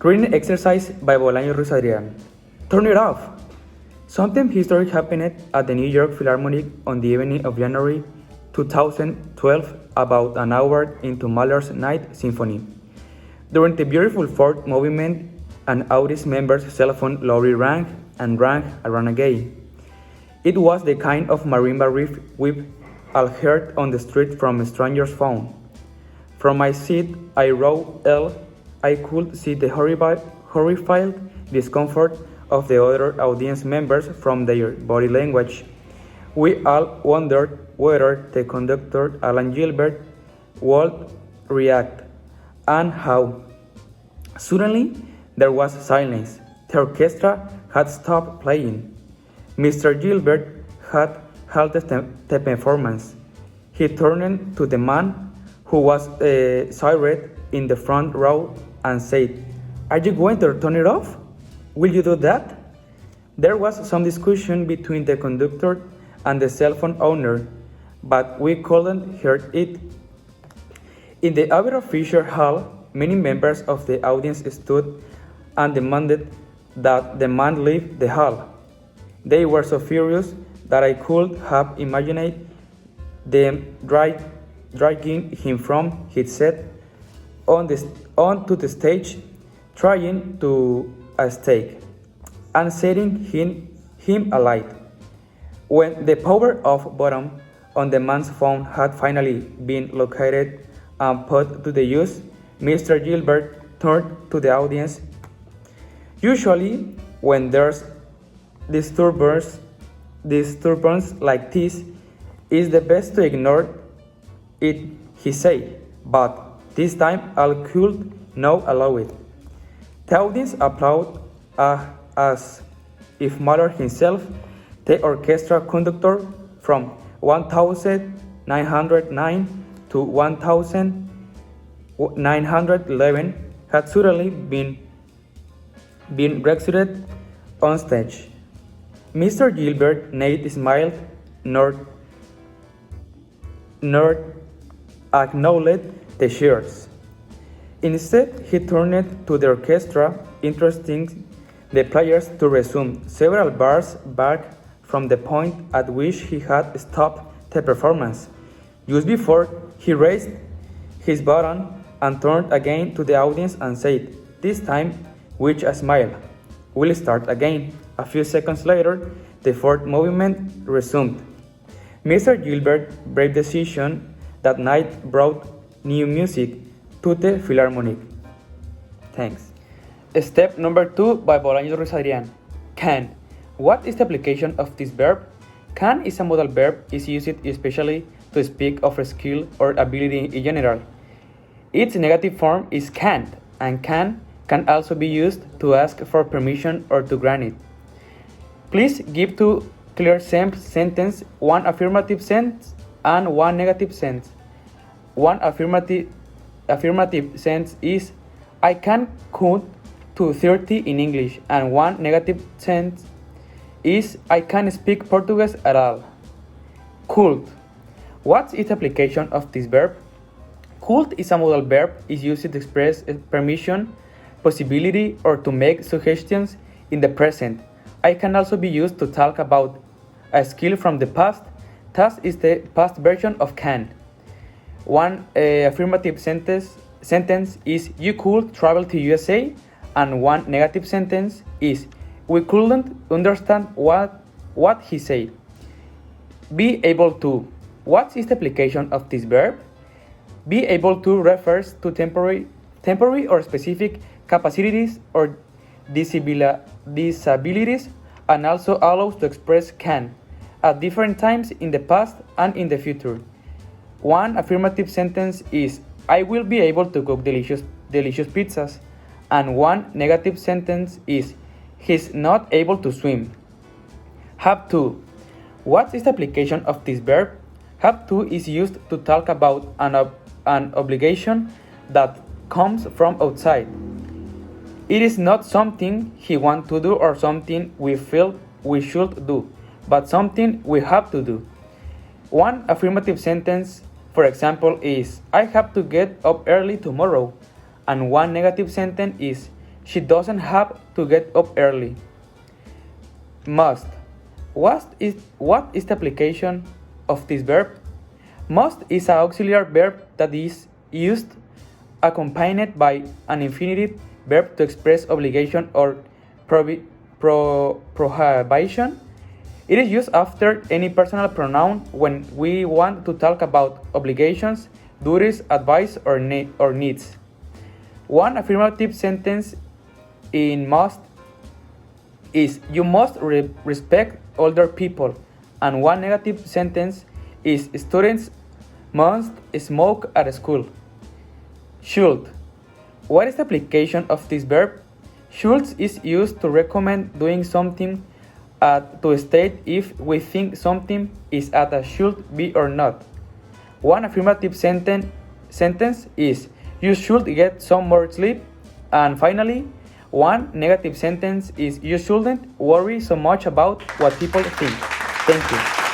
Reading exercise by Bolaño Ruiz Adrian. Turn it off! Something historic happened at the New York Philharmonic on the evening of January 2012, about an hour into Mahler's Ninth Symphony. During the beautiful fourth movement, an audience member's cell phone loudly rang and rang again. It was the kind of marimba riff we've all heard on the street from a stranger's phone. From my seat, I could see the horrified discomfort of the other audience members from their body language. We all wondered whether the conductor, Alan Gilbert, would react, and how. Suddenly, there was silence. The orchestra had stopped playing. Mr. Gilbert had halted the performance. He turned to the man who was seated in the front row and said, "Are you going to turn it off? Will you do that?" There was some discussion between the conductor and the cell phone owner, but we couldn't hear it. In the Abbey Fisher Hall, many members of the audience stood and demanded that the man leave the hall. They were so furious that I could have imagined them dragging him from his seat onto the stage, trying to a stake, and setting him alight. When the power off button on the man's phone had finally been located and put to the use, Mr. Gilbert turned to the audience. Usually, when there's disturbance like this, it's the best to ignore it, he said, but this time I could not allow it. The audience applauded as if Mahler himself, the orchestra conductor from 1909 to 1911, had suddenly been rescued on stage. Mr. Gilbert neither smiled nor acknowledged the cheers. Instead, he turned to the orchestra, interesting the players to resume several bars back from the point at which he had stopped the performance. Just before, he raised his button and turned again to the audience and said, this time with a smile, "We'll start again." A few seconds later, the fourth movement resumed. Mr. Gilbert's brave decision that night brought new music to the Philharmonic. Thanks. Step number 2 by Bolaño Ruiz Adrian. Can. What is the application of this verb? Can is a modal verb, is used especially to speak of a skill or ability in general. Its negative form is can't, and can also be used to ask for permission or to grant it. Please give two clear sentences, one affirmative sentence and one negative sentence. One affirmative sentence is, I can count to 30 in English, and one negative sentence is, I can't speak Portuguese at all. Could. What's its application of this verb? Could is a modal verb, is used to express permission, possibility, or to make suggestions in the present. I can also be used to talk about a skill from the past. Thus is the past version of can. One affirmative sentence is, you could travel to USA, and one negative sentence is, we couldn't understand what he said. Be able to. What is the application of this verb? Be able to refers to temporary or specific capacities or disabilities, and also allows to express can at different times in the past and in the future. One affirmative sentence is, I will be able to cook delicious pizzas, and one negative sentence is, he's not able to swim. Have to. What is the application of this verb? Have to is used to talk about an obligation that comes from outside. It is not something he wants to do or something we feel we should do, but something we have to do. One affirmative sentence, for example, is, I have to get up early tomorrow, and one negative sentence is, She doesn't have to get up early. Must. What is the application of this verb? Must is an auxiliary verb that is used accompanied by an infinitive verb to express obligation or prohibition. It is used after any personal pronoun when we want to talk about obligations, duties, advice, or needs. One affirmative sentence in must is you must respect older people, and one negative sentence is students must smoke at school. Should. What is the application of this verb? Should is used to recommend doing something to state if we think something is at a should be or not. One affirmative sentence is you should get some more sleep. And finally, one negative sentence is you shouldn't worry so much about what people think. Thank you.